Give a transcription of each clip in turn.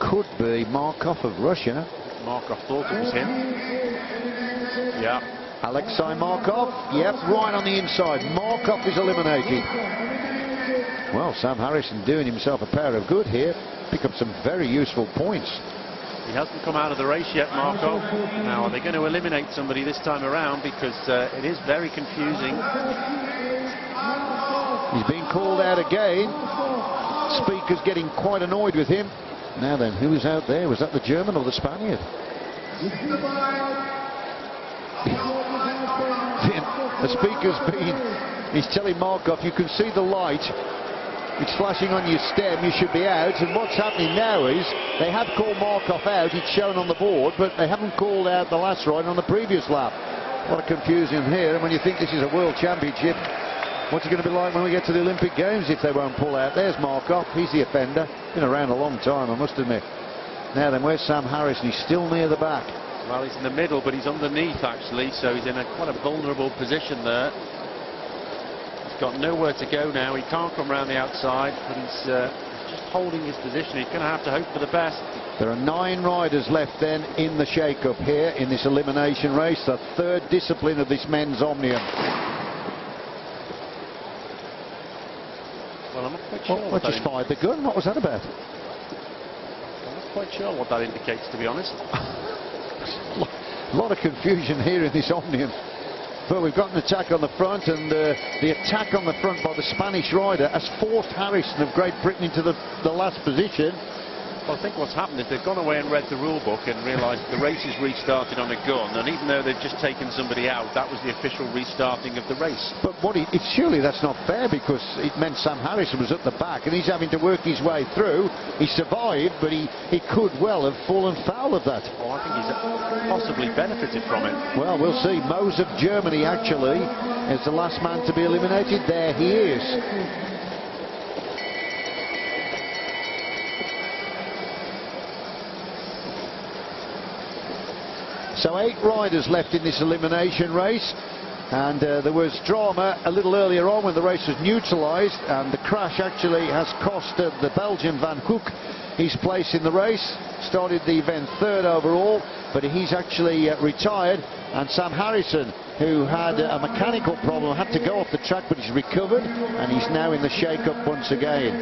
could be Markov of Russia. Markov thought it was him. Yeah. Alexei Markov, yep, right on the inside. Markov is eliminated. Well, Sam Harrison doing himself a pair of good here. Pick up some very useful points. He hasn't come out of the race yet, Markov. Now, are they going to eliminate somebody this time around? Because it is very confusing. He's been called out again. Speaker's getting quite annoyed with him. Now then, who was out there? Was that the German or the Spaniard? The speaker's he's telling Markov, you can see the light. It's flashing on your stem, you should be out. And what's happening now is they have called Markov out, it's shown on the board, but they haven't called out the last rider on the previous lap. A lot of confusion here, and when you think this is a world championship, what's it going to be like when we get to the Olympic Games if they won't pull out? There's Markov, he's the offender. Been around a long time, I must admit. Now then, where's Sam Harrison? He's still near the back. Well, he's in the middle, but he's underneath, actually, so he's in quite a vulnerable position there. He's got nowhere to go now. He can't come around the outside, but he's just holding his position. He's going to have to hope for the best. There are 9 riders left then in the shake-up here in this elimination race, the third discipline of this men's Omnium. Well, I'm not quite sure. What just fired the gun? What was that about? I'm not quite sure what that indicates, to be honest. A lot of confusion here in this Omnium. But we've got an attack on the front, and the attack on the front by the Spanish rider has forced Harrison of Great Britain into the last position. Well, I think what's happened is they've gone away and read the rule book and realised the race is restarted on a gun, and even though they've just taken somebody out, that was the official restarting of the race. But surely that's not fair, because it meant Sam Harrison was at the back and he's having to work his way through. He survived, but he could well have fallen foul of that. Oh, I think he's possibly benefited from it. Well, we'll see. Mose of Germany actually is the last man to be eliminated. There he is. So 8 riders left in this elimination race, and there was drama a little earlier on when the race was neutralised, and the crash actually has cost the Belgian Van Hoek his place in the race. Started the event 3rd overall, but he's actually retired, and Sam Harrison, who had a mechanical problem, had to go off the track, but he's recovered and he's now in the shake-up once again.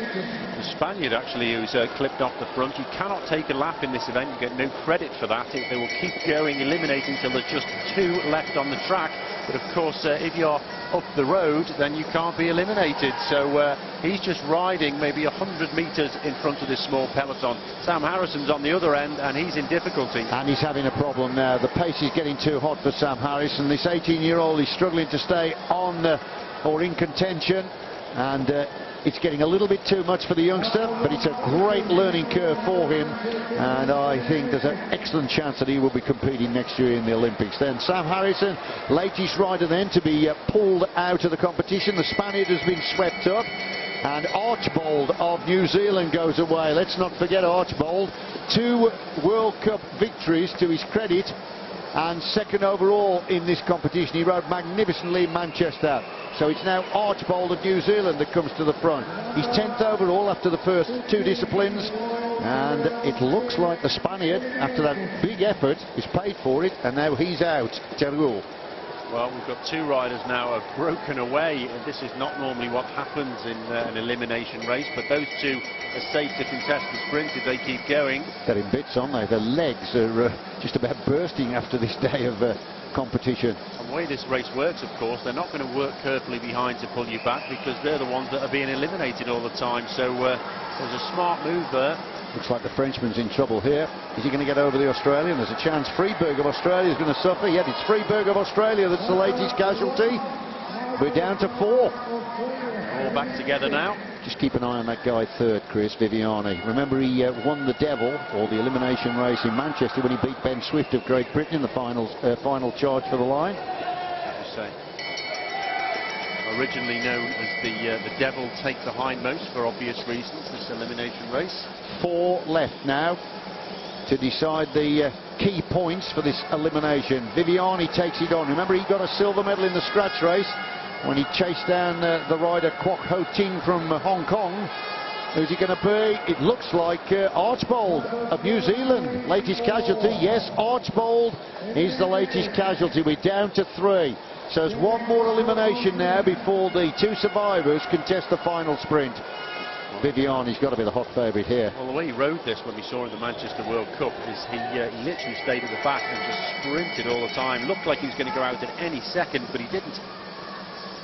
The Spaniard actually, who's clipped off the front, you cannot take a lap in this event, you get no credit for that. They will keep going, eliminating until there's just 2 left on the track. But of course, if you're up the road, then you can't be eliminated. So he's just riding maybe 100 metres in front of this small peloton. Sam Harrison's on the other end, and he's in difficulty. And he's having a problem now. The pace is getting too hot for Sam Harrison. This 18-year-old is struggling to stay on or in contention, and it's getting a little bit too much for the youngster, but it's a great learning curve for him, and I think there's an excellent chance that he will be competing next year in the Olympics. Then Sam Harrison, latest rider then to be pulled out of the competition. The Spaniard has been swept up, and Archbold of New Zealand goes away. Let's not forget Archbold, 2 World Cup victories to his credit, and 2nd overall in this competition. He rode magnificently in Manchester. So it's now Archbold of New Zealand that comes to the front. He's 10th overall after the first 2 disciplines, and it looks like the Spaniard, after that big effort, is paid for it, and now he's out. Teruel. Well, we've got 2 riders now have broken away, and this is not normally what happens in an elimination race, but those 2 are safe to contest the sprint if they keep going. They're in bits, aren't they? Their legs are just about bursting after this day of competition. And the way this race works, of course, they're not going to work carefully behind to pull you back, because they're the ones that are being eliminated all the time. So there's a smart move there. Looks like the Frenchman's in trouble here. Is he going to get over the Australian? There's a chance. Freeberg of Australia is going to suffer. Yet it's Freeberg of Australia that's the latest casualty. We're down to 4. All back together now. Just keep an eye on that guy 3rd, Chris, Viviani. Remember, he won the Devil, or the elimination race in Manchester, when he beat Ben Swift of Great Britain in the final charge for the line. Originally known as the Devil Take the Hindmost for obvious reasons, this elimination race. 4 left now to decide the key points for this elimination. Viviani takes it on. Remember, he got a silver medal in the scratch race when he chased down the rider Kwok Ho Ting from Hong Kong. Who's he going to be? It looks like Archbold of New Zealand. Latest casualty, yes, Archbold is the latest casualty. We're down to 3. So there's one more elimination now before the 2 survivors contest the final sprint. Viviani's got to be the hot favourite here. Well, the way he rode this when we saw in the Manchester World Cup is he literally stayed at the back and just sprinted all the time. Looked like he was going to go out at any second, but he didn't.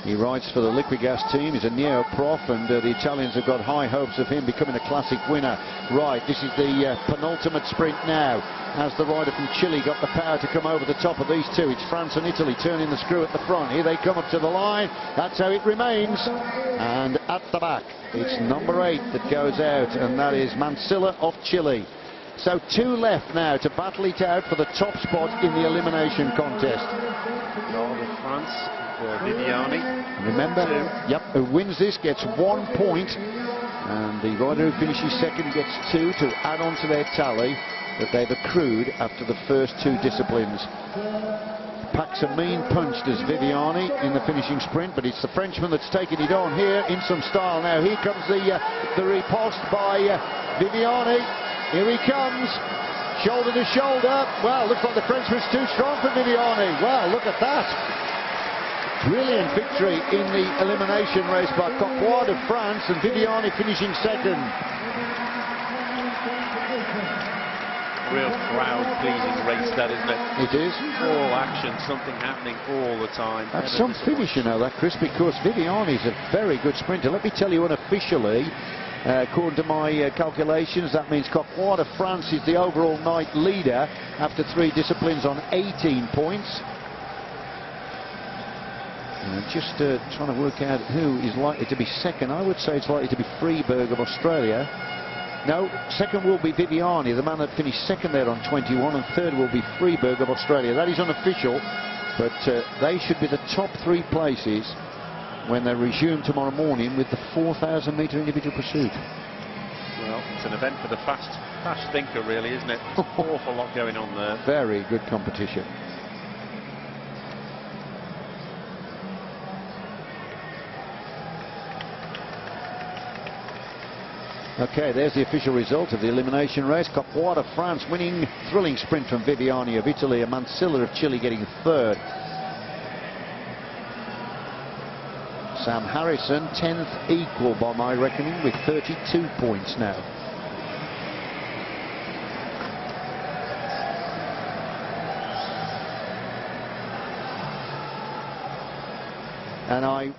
He rides for the Liquigas team. He's a neo-prof, and the Italians have got high hopes of him becoming a classic winner. Right, this is the penultimate sprint now. Has the rider from Chile got the power to come over the top of these two? It's France and Italy turning the screw at the front. Here they come up to the line. That's how it remains. And at the back, it's number 8 that goes out, and that is Mansilla of Chile. So 2 left now to battle it out for the top spot in the elimination contest. France. Viviani. Remember, yep, who wins this gets 1 point, and the rider who finishes second gets 2 to add on to their tally that they've accrued after the first 2 disciplines. Packs a mean punch, does Viviani, in the finishing sprint, but it's the Frenchman that's taking it on here in some style. Now here comes the riposte by Viviani. Here he comes, shoulder to shoulder. Well, looks like the Frenchman's too strong for Viviani. Well, look at that. Brilliant victory in the elimination race by Coquard of France, and Viviani finishing second. Real crowd-pleasing race, that, isn't it? It is. All action, something happening all the time. That's some finish, you know, that, Chris, because Viviani's a very good sprinter. Let me tell you unofficially, according to my calculations, that means Coquard of France is the overall night leader after 3 disciplines on 18 points. Just trying to work out who is likely to be second. I would say it's likely to be Freeberg of Australia. No, second will be Viviani, the man that finished second there on 21, and third will be Freeberg of Australia. That is unofficial, but they should be the top 3 places when they resume tomorrow morning with the 4,000-metre individual pursuit. Well, it's an event for the fast thinker, really, isn't it? An awful lot going on there. Very good competition. Okay, there's the official result of the elimination race. Coquard of France winning, thrilling sprint from Viviani of Italy, and Mansilla of Chile getting 3rd. Sam Harrison 10th equal by my reckoning with 32 points now. And I